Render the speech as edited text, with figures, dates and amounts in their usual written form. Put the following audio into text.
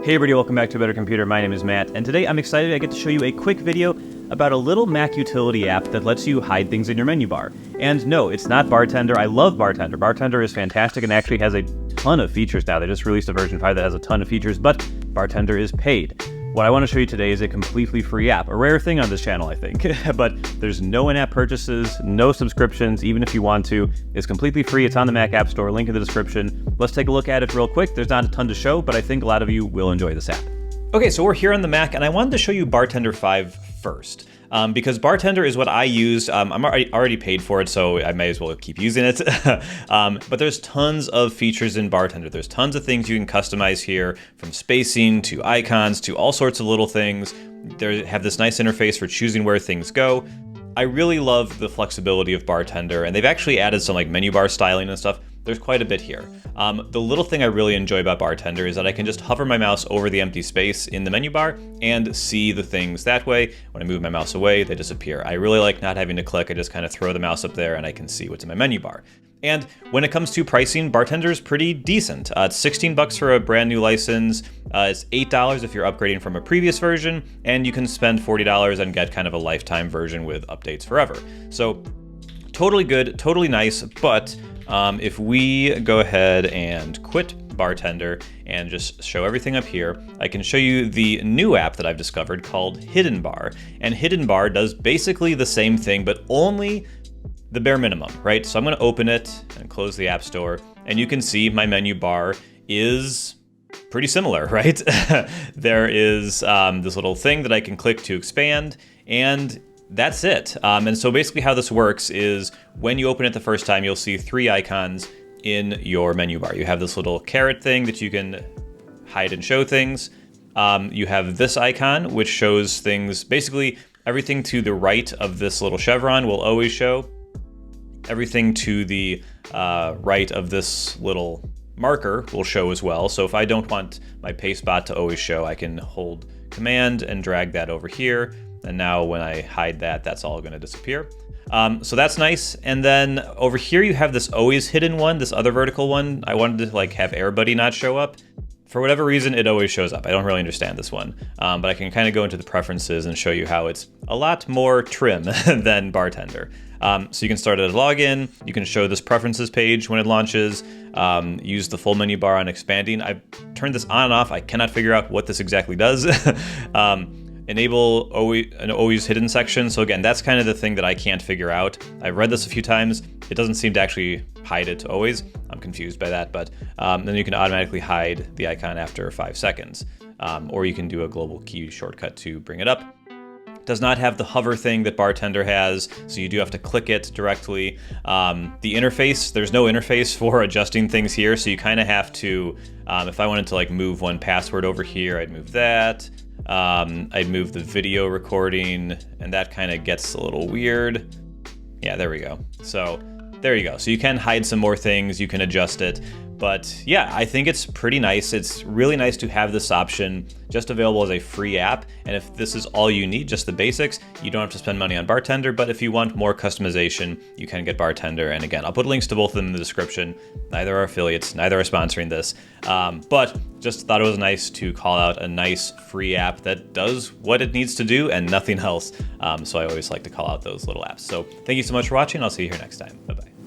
Hey everybody, welcome back to A Better Computer. My name is Matt, and today I'm excited I get to show you a quick video about a little Mac utility app that lets you hide things in your menu bar. And no, it's not Bartender. I love Bartender. Bartender is fantastic and actually has a ton of features now. They just released a version 5 that has a ton of features, but Bartender is paid. What I want to show you today is a completely free app, a rare thing on this channel, I think. But there's no in-app purchases, no subscriptions, even if you want to. It's completely free. It's on the Mac App Store, link in the description. Let's take a look at it real quick. There's not a ton to show, but I think a lot of you will enjoy this app. Okay, so we're here on the Mac, and I wanted to show you Bartender 5 first. Because Bartender is what I use. I'm already paid for it, so I may as well keep using it. But there's tons of features in Bartender. There's tons of things you can customize here, from spacing to icons to all sorts of little things. They have this nice interface for choosing where things go. I really love the flexibility of Bartender, and they've actually added some like menu bar styling and stuff. There's quite a bit here. The little thing I really enjoy about Bartender is that I can just hover my mouse over the empty space in the menu bar and see the things that way. When I move my mouse away, they disappear. I really like not having to click. I just kind of throw the mouse up there and I can see what's in my menu bar. And when it comes to pricing, Bartender is pretty decent. It's 16 bucks for a brand new license. It's $8 if you're upgrading from a previous version, and you can spend $40 and get kind of a lifetime version with updates forever. So totally good, totally nice, but if we go ahead and quit Bartender and just show everything up here, I can show you the new app that I've discovered called Hidden Bar. And Hidden Bar does basically the same thing, but only the bare minimum, right? So I'm gonna open it and close the App Store, and you can see my menu bar is pretty similar, right? There is this little thing that I can click to expand, and that's it. And so basically how this works is when you open it the first time, you'll see 3 icons in your menu bar. You have this little caret thing that you can hide and show things. You have this icon, which shows things, basically everything to the right of this little chevron will always show. Everything to the right of this little marker will show as well. So if I don't want my paste bot to always show, I can hold Command and drag that over here. And now when I hide that, that's all going to disappear. So that's nice. And then over here you have this always hidden one, this other vertical one. I wanted to like have AirBuddy not show up. For whatever reason, it always shows up. I don't really understand this one, but I can kind of go into the preferences and show you how it's a lot more trim than Bartender. So you can start at a login. You can show this preferences page when it launches. Use the full menu bar on expanding. I've turned this on and off. I cannot figure out what this exactly does. Enable an always hidden section. So again, that's kind of the thing that I can't figure out. I've read this a few times. It doesn't seem to actually hide it to always. I'm confused by that, but then you can automatically hide the icon after 5 seconds. Or you can do a global key shortcut to bring it up. Does not have the hover thing that Bartender has, so you do have to click it directly. The interface, there's no interface for adjusting things here, so you kind of have to, if I wanted to like move one password over here, I'd move that. I'd move the video recording, and that kind of gets a little weird. Yeah, there we go. So there you go. So you can hide some more things, you can adjust it. But yeah, I think it's pretty nice. It's really nice to have this option just available as a free app. And if this is all you need, just the basics, you don't have to spend money on Bartender. But if you want more customization, you can get Bartender. And again, I'll put links to both of them in the description. Neither are affiliates, neither are sponsoring this. But just thought it was nice to call out a nice free app that does what it needs to do and nothing else. So I always like to call out those little apps. So thank you so much for watching. I'll see you here next time. Bye-bye.